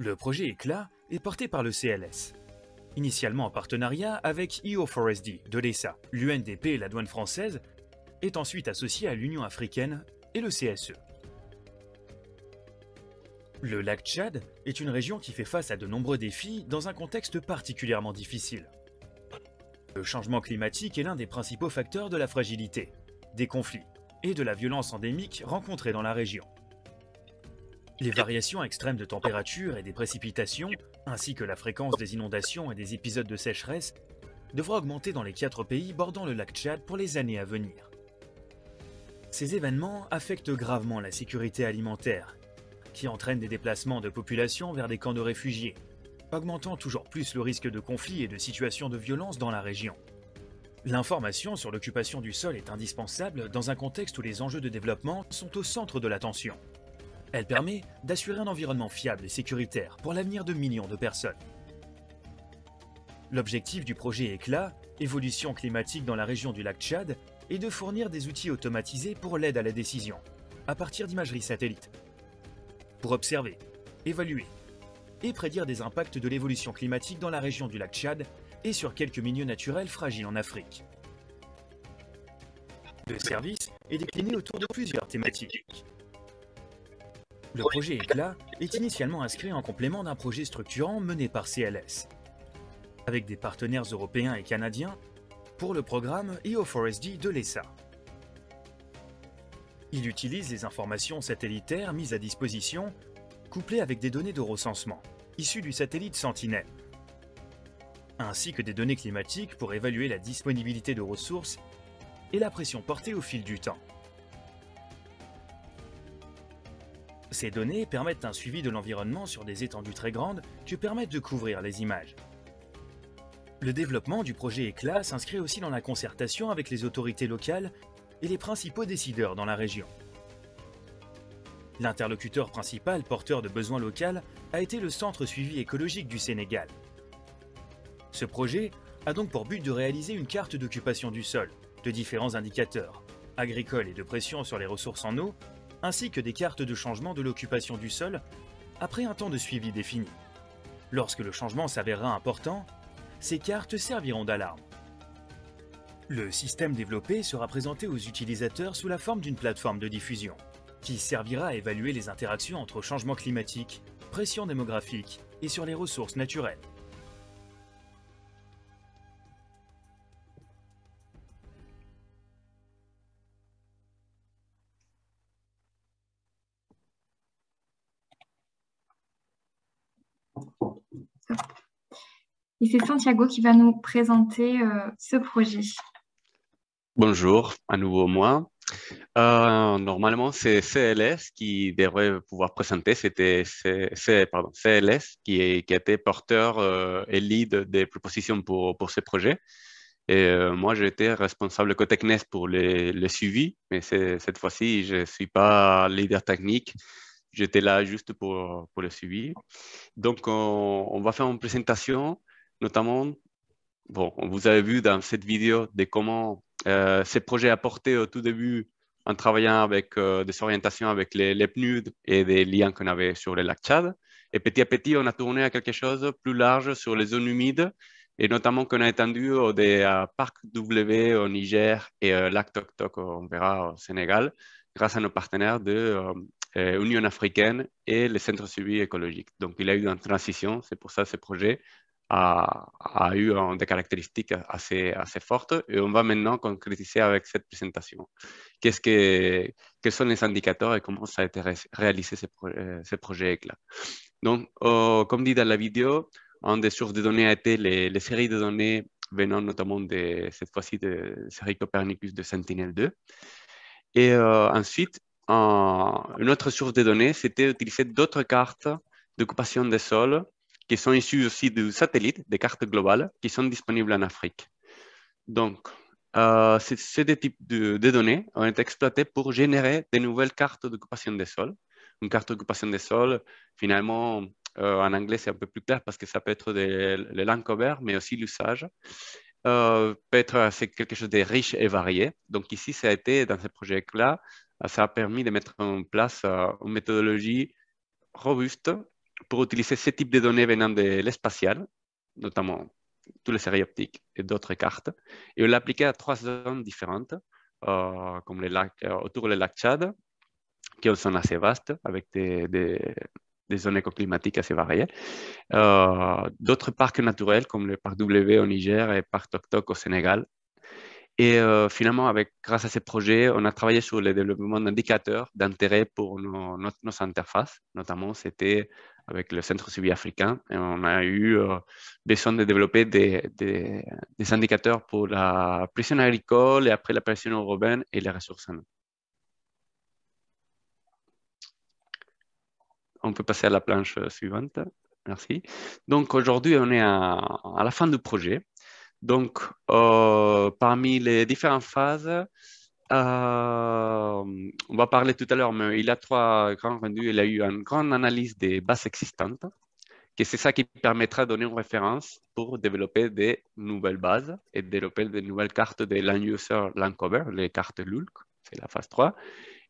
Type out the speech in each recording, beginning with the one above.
Le projet Éclat est porté par le CLS. Initialement en partenariat avec EO4SD de l'ESA, l'UNDP et la douane française, est ensuite associé à l'Union africaine et le CSE. Le lac Tchad est une région qui fait face à de nombreux défis dans un contexte particulièrement difficile. Le changement climatique est l'un des principaux facteurs de la fragilité, des conflits et de la violence endémique rencontrée dans la région. Les variations extrêmes de température et des précipitations, ainsi que la fréquence des inondations et des épisodes de sécheresse, devraient augmenter dans les 4 pays bordant le lac Tchad pour les années à venir. Ces événements affectent gravement la sécurité alimentaire, qui entraînent des déplacements de population vers des camps de réfugiés, augmentant toujours plus le risque de conflits et de situations de violence dans la région. L'information sur l'occupation du sol est indispensable dans un contexte où les enjeux de développement sont au centre de l'attention. Elle permet d'assurer un environnement fiable et sécuritaire pour l'avenir de millions de personnes. L'objectif du projet Éclat, évolution climatique dans la région du lac Tchad, est de fournir des outils automatisés pour l'aide à la décision, à partir d'imagerie satellite, pour observer, évaluer et prédire des impacts de l'évolution climatique dans la région du lac Tchad et sur quelques milieux naturels fragiles en Afrique. Le service est décliné autour de plusieurs thématiques. Le projet Éclat est initialement inscrit en complément d'un projet structurant mené par CLS, avec des partenaires européens et canadiens, pour le programme EO4SD de l'ESA. Il utilise les informations satellitaires mises à disposition, couplées avec des données de recensement, issues du satellite Sentinel, ainsi que des données climatiques pour évaluer la disponibilité de ressources et la pression portée au fil du temps. Ces données permettent un suivi de l'environnement sur des étendues très grandes que permettent de couvrir les images. Le développement du projet Éclat s'inscrit aussi dans la concertation avec les autorités locales et les principaux décideurs dans la région. L'interlocuteur principal porteur de besoins locaux a été le Centre suivi écologique du Sénégal. Ce projet a donc pour but de réaliser une carte d'occupation du sol, de différents indicateurs, agricoles et de pression sur les ressources en eau, ainsi que des cartes de changement de l'occupation du sol après un temps de suivi défini. Lorsque le changement s'avérera important, ces cartes serviront d'alarme. Le système développé sera présenté aux utilisateurs sous la forme d'une plateforme de diffusion, qui servira à évaluer les interactions entre changement climatique, pression démographique et sur les ressources naturelles. Et c'est Santiago qui va nous présenter ce projet. Bonjour, à nouveau moi. Normalement, c'est CLS qui devrait pouvoir présenter. C'était CLS qui a été porteur et lead des propositions pour ce projet. Et moi, j'ai été responsable côté CNES pour le suivi, mais cette fois-ci, je ne suis pas leader technique. J'étais là juste pour le suivi. Donc, on va faire une présentation, notamment, bon, vous avez vu dans cette vidéo de comment ces projets apportés au tout début en travaillant avec des orientations avec les PNUD et des liens qu'on avait sur le lac Tchad. Et petit à petit, on a tourné à quelque chose de plus large sur les zones humides et notamment qu'on a étendu des parcs W au Niger et lac Tok Tok, on verra au Sénégal, grâce à nos partenaires de Union africaine et le Centre suivi écologique. Donc, il y a eu une transition, c'est pour ça que ce projet a eu des caractéristiques assez fortes et on va maintenant concrétiser avec cette présentation. Quels sont les indicateurs et comment ça a été réalisé ce projet-là. Donc, comme dit dans la vidéo, une des sources de données a été les séries de données venant notamment cette fois-ci de série Copernicus de Sentinel-2. Et ensuite, une autre source de données, c'était d'utiliser d'autres cartes d'occupation des sols qui sont issues aussi du satellite, des cartes globales, qui sont disponibles en Afrique. Donc, ces deux types de données ont été exploitées pour générer de nouvelles cartes d'occupation des sols. Une carte d'occupation des sols, finalement, en anglais, c'est un peu plus clair parce que ça peut être les langues couvertes, mais aussi l'usage. Peut être quelque chose de riche et varié. Donc ici, ça a été, dans ce projet-là, ça a permis de mettre en place une méthodologie robuste pour utiliser ce type de données venant de l'espacial, notamment toutes les séries optiques et d'autres cartes, et on l'a appliqué à 3 zones différentes, comme les lacs, autour des lacs Tchad, qui sont assez vastes, avec des zones écoclimatiques assez variées. D'autres parcs naturels, comme le parc W au Niger et le parc Tok Tok au Sénégal. Et finalement, grâce à ces projets, on a travaillé sur le développement d'indicateurs d'intérêt pour nos interfaces. Notamment, c'était avec le Centre civil africain. Et on a eu besoin de développer des indicateurs pour la pression agricole et après la pression urbaine et les ressources en eau. On peut passer à la planche suivante. Merci. Donc, aujourd'hui, on est à la fin du projet. Donc, parmi les différentes phases, on va parler tout à l'heure, mais il y a 3 grands rendus. Il y a eu une grande analyse des bases existantes, que c'est ça qui permettra de donner une référence pour développer des nouvelles bases et développer de nouvelles cartes de land user land cover, les cartes LULC, c'est la phase 3.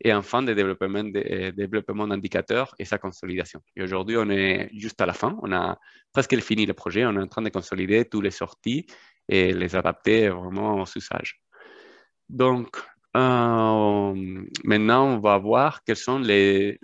Et enfin, des développements d'indicateurs et sa consolidation. Et aujourd'hui, on est juste à la fin. On a presque fini le projet. On est en train de consolider toutes les sorties et les adapter vraiment aux usages. Donc, maintenant, on va voir quels sont les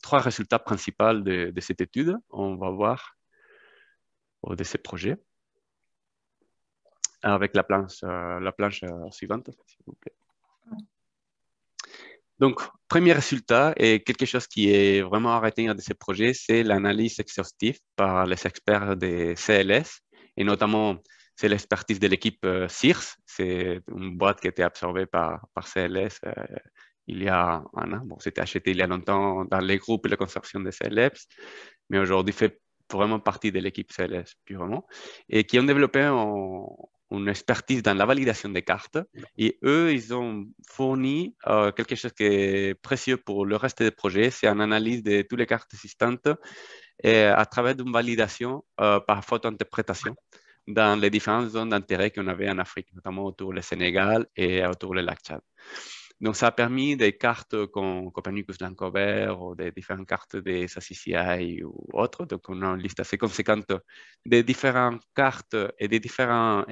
3 résultats principaux de cette étude. On va voir de ces projets avec la planche suivante, s'il vous plaît. Donc, premier résultat et quelque chose qui est vraiment à retenir de ce projet, c'est l'analyse exhaustive par les experts des CLS et notamment c'est l'expertise de l'équipe CIRS. C'est une boîte qui a été absorbée par CLS il y a un an. Bon, c'était acheté il y a longtemps dans les groupes et les consortiums de CLS, mais aujourd'hui fait vraiment partie de l'équipe CLS purement et qui ont développé une expertise dans la validation des cartes. Et eux, ils ont fourni quelque chose qui est précieux pour le reste des projets, c'est une analyse de toutes les cartes existantes et à travers une validation par photo-interprétation dans les différentes zones d'intérêt qu'on avait en Afrique, notamment autour du Sénégal et autour du lac Tchad. Donc, ça a permis des cartes comme Copernicus Land-Cover ou des différentes cartes des ACCI ou autres. Donc, on a une liste assez conséquente des différentes cartes et des différentes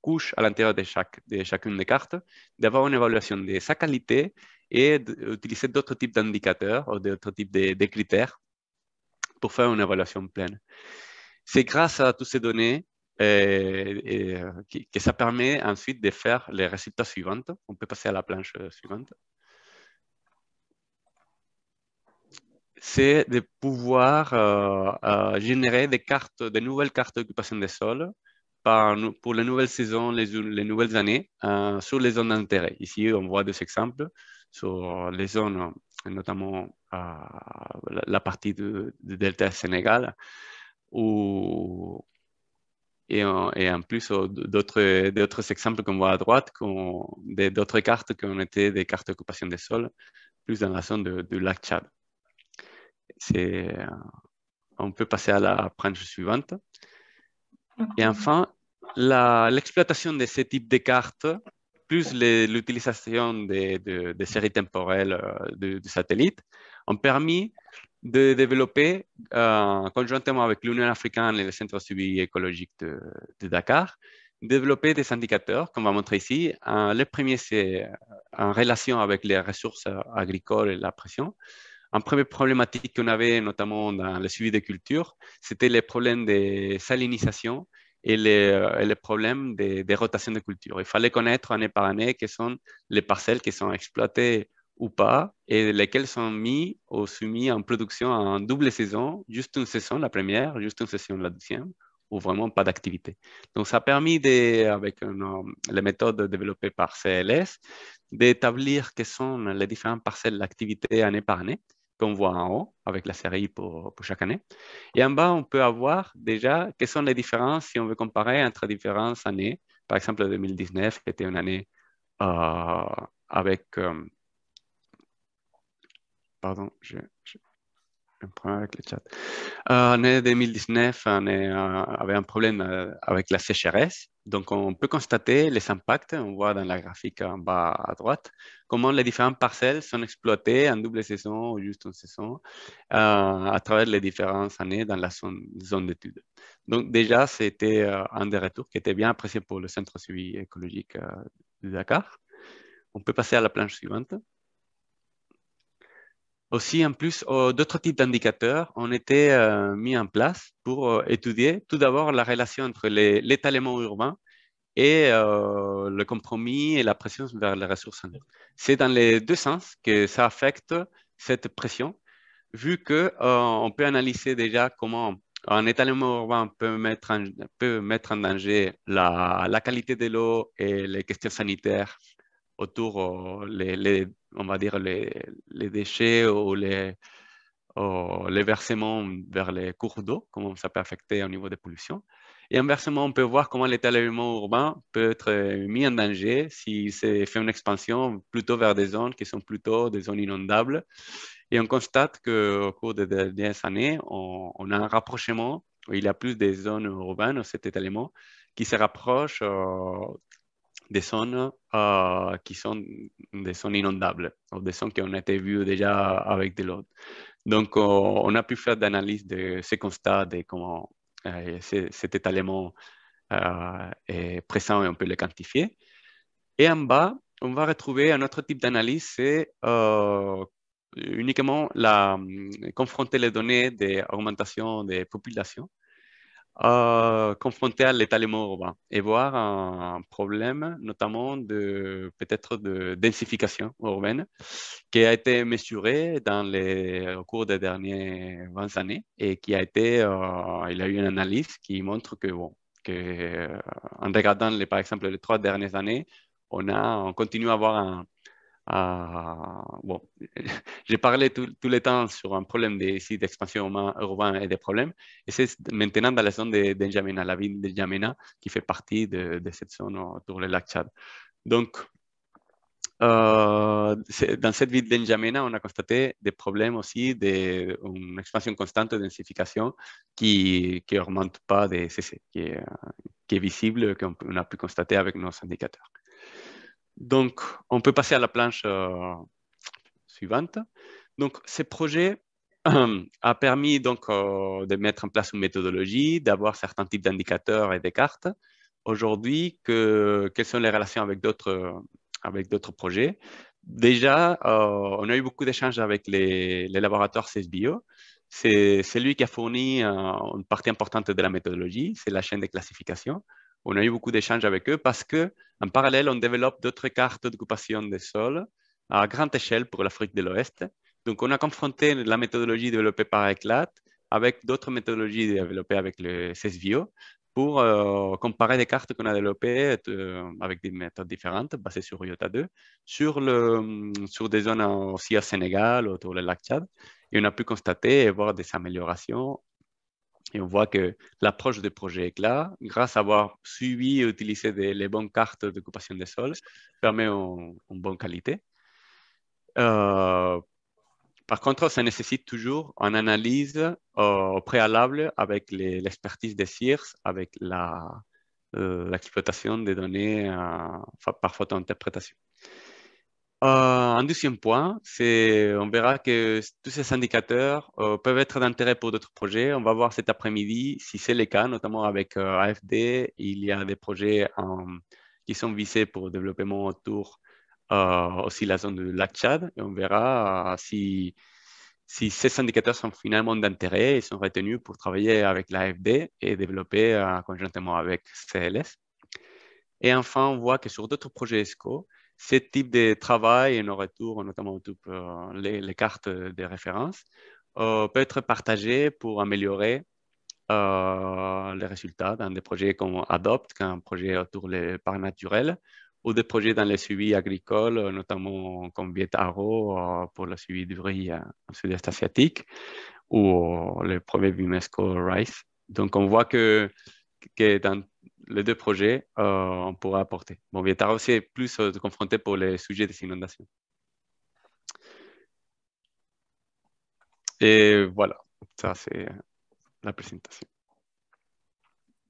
couches à l'intérieur de chacune des cartes, d'avoir une évaluation de sa qualité et d'utiliser d'autres types d'indicateurs ou d'autres types de critères pour faire une évaluation pleine. C'est grâce à toutes ces données que ça permet ensuite de faire les résultats suivants. On peut passer à la planche suivante. C'est de pouvoir générer de nouvelles cartes d'occupation des sols pour les nouvelles saisons, les nouvelles années sur les zones d'intérêt. Ici, on voit des exemples sur les zones, notamment la partie du delta Sénégal, et en plus d'autres exemples qu'on voit à droite, d'autres cartes qui ont été des cartes d'occupation des sols, plus dans la zone du lac Tchad. On peut passer à la planche suivante. Et enfin, l'exploitation de ce type de cartes, plus l'utilisation des séries temporelles de satellites, ont permis de développer, conjointement avec l'Union africaine et le Centre civil écologique de Dakar, développer des indicateurs qu'on va montrer ici. Le premier, c'est en relation avec les ressources agricoles et la pression. Un premier problématique qu'on avait, notamment dans le suivi des cultures, c'était les problèmes de salinisation et les problèmes de rotation de culture. Il fallait connaître année par année quelles sont les parcelles qui sont exploitées ou pas, et lesquels sont mis ou soumis en production en double saison, juste une saison la première, juste une saison la deuxième, ou vraiment pas d'activité. Donc, ça a permis, avec les méthodes développées par CLS, d'établir quelles sont les différentes parcelles d'activité année par année, qu'on voit en haut avec la série pour chaque année. Et en bas, on peut avoir déjà quelles sont les différences si on veut comparer entre différentes années. Par exemple, 2019 était une année avec... pardon, un problème avec le chat. Année 2019, on avait un problème avec la sécheresse. Donc, on peut constater les impacts. On voit dans la graphique en bas à droite comment les différentes parcelles sont exploitées en double saison ou juste en saison à travers les différentes années dans la zone d'étude. Donc, déjà, c'était un des retours qui était bien apprécié pour le Centre suivi écologique de Dakar. On peut passer à la planche suivante. Aussi, en plus, d'autres types d'indicateurs ont été mis en place pour étudier tout d'abord la relation entre l'étalement urbain et le compromis et la pression vers les ressources en eau. C'est dans les deux sens que ça affecte cette pression, vu que on peut analyser déjà comment un étalement urbain peut mettre en danger la qualité de l'eau et les questions sanitaires autour, on va dire, les déchets ou les versements vers les cours d'eau, comment ça peut affecter au niveau des pollutions. Et inversement, on peut voir comment l'étalement urbain peut être mis en danger si c'est fait une expansion plutôt vers des zones qui sont plutôt des zones inondables. Et on constate qu'au cours des dernières années, on a un rapprochement où il y a plus des zones urbaines, cet étalement, qui se rapprochent des zones qui sont des zones inondables, ou des zones qui ont été vues déjà avec de l'eau. Donc, on a pu faire d'analyse de ces constats, de comment cet étalement est présent et on peut le quantifier. Et en bas, on va retrouver un autre type d'analyse, c'est uniquement confronter les données d'augmentation des populations confronté à l'étalement urbain et voir un problème, notamment peut-être de densification urbaine, qui a été mesuré au cours des dernières 20 années et qui a été, il a eu une analyse qui montre que, bon, en regardant par exemple les 3 dernières années, on continue à avoir bon, j'ai parlé tout le temps sur un problème d'expansion urbaine et des problèmes. Et c'est maintenant dans la zone de N'Djamena, la ville de N'Djamena, qui fait partie de cette zone autour du lac Tchad. Donc, dans cette ville de N'Djamena, on a constaté des problèmes aussi d'une expansion constante de densification qui n'augmente pas des CC, qui est visible, qu'on a pu constater avec nos indicateurs. Donc, on peut passer à la planche suivante. Donc, ce projet a permis donc, de mettre en place une méthodologie, d'avoir certains types d'indicateurs et des cartes. Aujourd'hui, quelles sont les relations avec d'autres projets? Déjà, on a eu beaucoup d'échanges avec les laboratoires CESBio. C'est lui qui a fourni une partie importante de la méthodologie, c'est la chaîne de classification. On a eu beaucoup d'échanges avec eux parce qu'en parallèle, on développe d'autres cartes d'occupation des sols à grande échelle pour l'Afrique de l'Ouest. Donc, on a confronté la méthodologie développée par ECLAT avec d'autres méthodologies développées avec le CESVIO pour comparer des cartes qu'on a développées avec des méthodes différentes basées sur IOTA 2 sur des zones aussi au Sénégal, autour du lac Tchad. Et on a pu constater et voir des améliorations. Et on voit que l'approche du projet ECLAT, grâce à avoir suivi et utilisé les bonnes cartes d'occupation des sols, permet une bonne qualité. Par contre, ça nécessite toujours une analyse au préalable avec l'expertise des CIRS, avec l'exploitation des données par photo-interprétation. Un deuxième point, on verra que tous ces indicateurs peuvent être d'intérêt pour d'autres projets. On va voir cet après-midi si c'est le cas, notamment avec AFD. Il y a des projets qui sont visés pour le développement autour aussi la zone du lac Tchad. Et on verra si ces indicateurs sont finalement d'intérêt et sont retenus pour travailler avec l'AFD et développer conjointement avec CLS. Et enfin, on voit que sur d'autres projets ESCO, ce type de travail et nos retours, notamment les cartes de référence, peut être partagé pour améliorer les résultats dans des projets comme ADOPT, qui est un projet autour des parcs naturels, ou des projets dans le suivi agricole, notamment comme Vietaro pour le suivi du riz en sud-est asiatique, ou le projet UNESCO RICE. Donc, on voit que dans les deux projets, on pourra apporter. Bon, Vietaro aussi est plus confronté pour les sujets des inondations. Et voilà, ça c'est la présentation.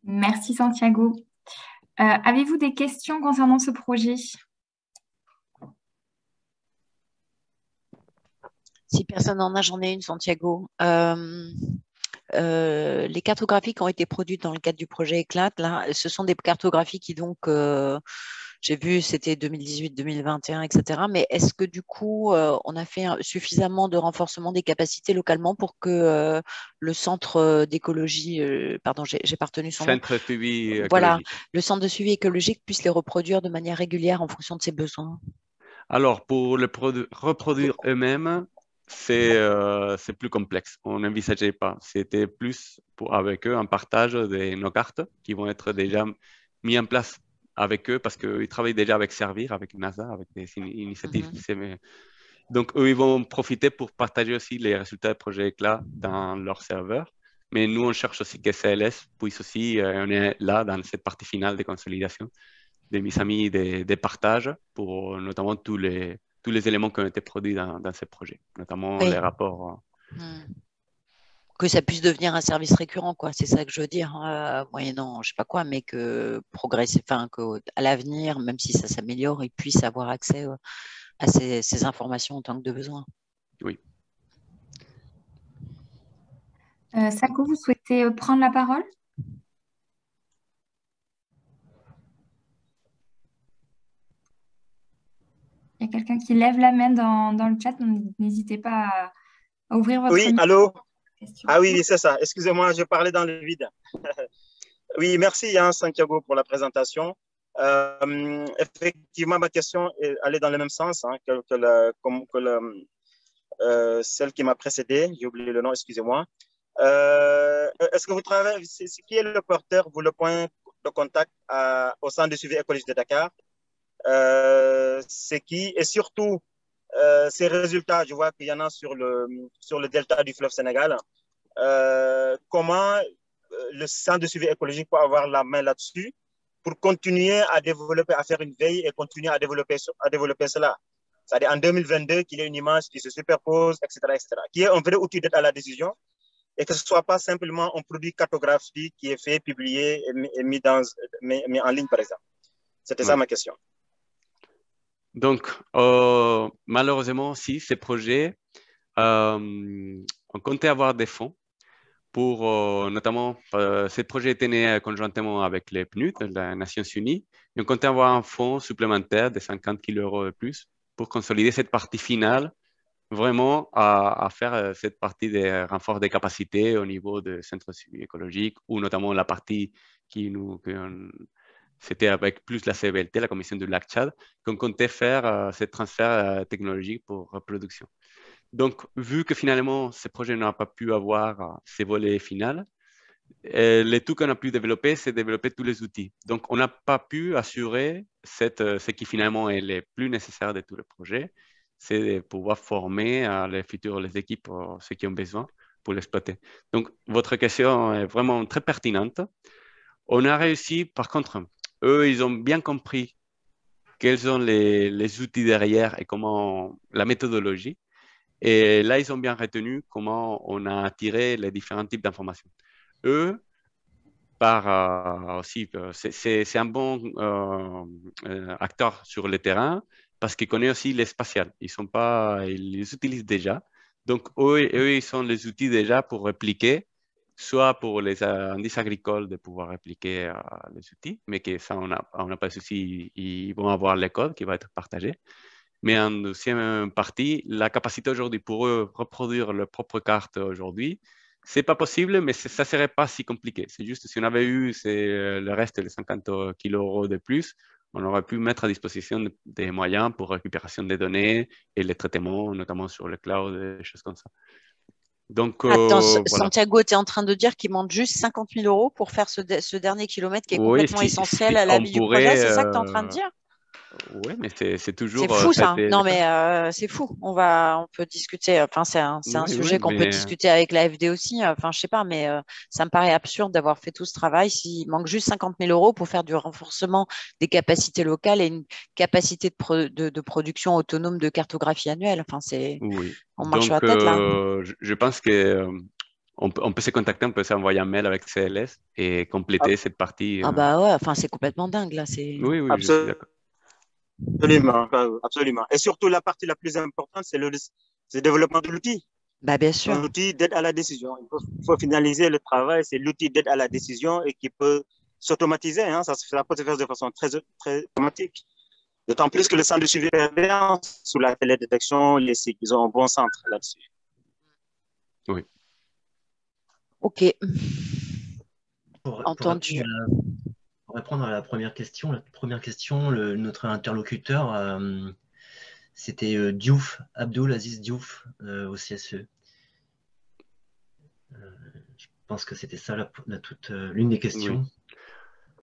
Merci Santiago. Avez-vous des questions concernant ce projet? Si personne n'en a, j'en ai une, Santiago. Les cartographies qui ont été produites dans le cadre du projet Éclate, là, ce sont des cartographies qui donc, j'ai vu, c'était 2018-2021, etc. Mais est-ce que du coup, on a fait suffisamment de renforcement des capacités localement pour que le centre d'écologie, pardon, j'ai pas retenu son nom. Centre de suivi Voilà, écologique. le centre de suivi écologique puisse les reproduire de manière régulière en fonction de ses besoins? Alors, pour les reproduire eux-mêmes, c'est plus complexe. On n'envisageait pas. C'était plus avec eux un partage de nos cartes qui vont être déjà mis en place avec eux parce qu'ils travaillent déjà avec Servir, avec NASA, avec des initiatives. Donc, eux, ils vont profiter pour partager aussi les résultats des projets Éclat dans leur serveur. Mais nous, on cherche aussi que CLS puisse aussi, on est là dans cette partie finale de consolidation, des mises à mis, des partages pour notamment tous les éléments qui ont été produits dans ces projets, notamment Oui. les rapports. Que ça puisse devenir un service récurrent, quoi. C'est ça que je veux dire, moyennant, je sais pas quoi, mais que à l'avenir, même si ça s'améliore, ils puissent avoir accès à ces informations en tant que de besoin. Oui. Sako, vous souhaitez prendre la parole? Il y a quelqu'un qui lève la main dans le chat, donc n'hésitez pas à ouvrir votre micro. Oui, allô? Ah oui, c'est ça. Excusez-moi, je parlais dans le vide. Oui, merci Santiago pour la présentation. Effectivement, ma question allait dans le même sens celle qui m'a précédé. J'ai oublié le nom, excusez-moi. Est-ce que vous travaillez, qui est le porteur, vous, le point de contact au centre de suivi écologique de Dakar? C'est qui? Et surtout, ces résultats, je vois qu'il y en a sur le delta du fleuve Sénégal. Comment le centre de suivi écologique peut avoir la main là-dessus pour continuer à développer, à faire une veille et continuer à développer cela. C'est-à-dire en 2022, qu'il y ait une image qui se superpose, etc., qui est un vrai outil d'aide à la décision et que ce ne soit pas simplement un produit cartographique qui est fait, publié et mis en ligne, par exemple. C'était ça ma question. Donc, malheureusement, si ces projets, on comptait avoir des fonds pour, notamment, ces projets étaient nés conjointement avec les PNUD, les Nations Unies, et on comptait avoir un fonds supplémentaire de 50 000 € de plus pour consolider cette partie finale, vraiment à faire cette partie des renforts des capacités au niveau de centres de suivi écologique, ou notamment la partie c'était avec plus la CVLT, la Commission du lac Tchad, qu'on comptait faire ce transfert technologique pour reproduction. Donc, vu que finalement, ce projet n'a pas pu avoir ses volets finaux, le tout qu'on a pu développer, c'est développer tous les outils. Donc, on n'a pas pu assurer ce qui finalement est le plus nécessaire de tous les projets, c'est de pouvoir former les équipes, ceux qui ont besoin pour l'exploiter. Donc, votre question est vraiment très pertinente. On a réussi, par contre, eux, ils ont bien compris quels sont les outils derrière et comment la méthodologie. Et là, ils ont bien retenu comment on a tiré les différents types d'informations. Eux, c'est un bon acteur sur le terrain parce qu'il connaît aussi les spatiales. Ils les utilisent déjà. Donc, eux, ils sont les outils déjà pour répliquer, soit pour les indices agricoles de pouvoir répliquer les outils, mais que ça, on n'a pas de souci. Ils vont avoir les codes qui vont être partagés. Mais en deuxième partie, la capacité aujourd'hui pour eux reproduire leur propre carte aujourd'hui, c'est pas possible, mais ça serait pas si compliqué. C'est juste si on avait eu le reste, les 50 kg € de plus, on aurait pu mettre à disposition des moyens pour récupération des données et les traitements, notamment sur le cloud, et des choses comme ça. Donc, attends, voilà. Santiago, tu es en train de dire qu'il manque juste 50 000 € pour faire ce dernier kilomètre qui est complètement essentiel à la vie du projet. C'est ça que tu es en train de dire? Oui, mais c'est C'est toujours fou ça. traité Non de ça. mais c'est fou. On peut discuter. Enfin, c'est un Oui, oui, sujet qu'on peut mais discuter avec la FD aussi. Enfin, je sais pas, mais ça me paraît absurde d'avoir fait tout ce travail s'il manque juste 50 000 euros pour faire du renforcement des capacités locales et une capacité de production autonome de cartographie annuelle. Enfin, oui. on marche sur la Donc, tête là. je pense que on peut se contacter, on peut s'envoyer un mail avec CLS et compléter cette partie. Ah bah ouais. Enfin, c'est complètement dingue là. Oui, oui, je suis Absolument, d'accord. absolument. Et surtout, la partie la plus importante, c'est le développement de l'outil. Bah bien Un sûr. outil d'aide à la décision. Il faut finaliser le travail, c'est l'outil d'aide à la décision et qui peut s'automatiser. Hein, ça peut se faire de façon très, très automatique. D'autant plus que le centre de suivi perdant sous la télédétection, les SIG, ils ont un bon centre là-dessus. Oui. Ok. Pour Entendu. répondre à la première question, notre interlocuteur, c'était Diouf, Abdul Aziz Diouf, au CSE. Je pense que c'était ça l'une des questions. Oui.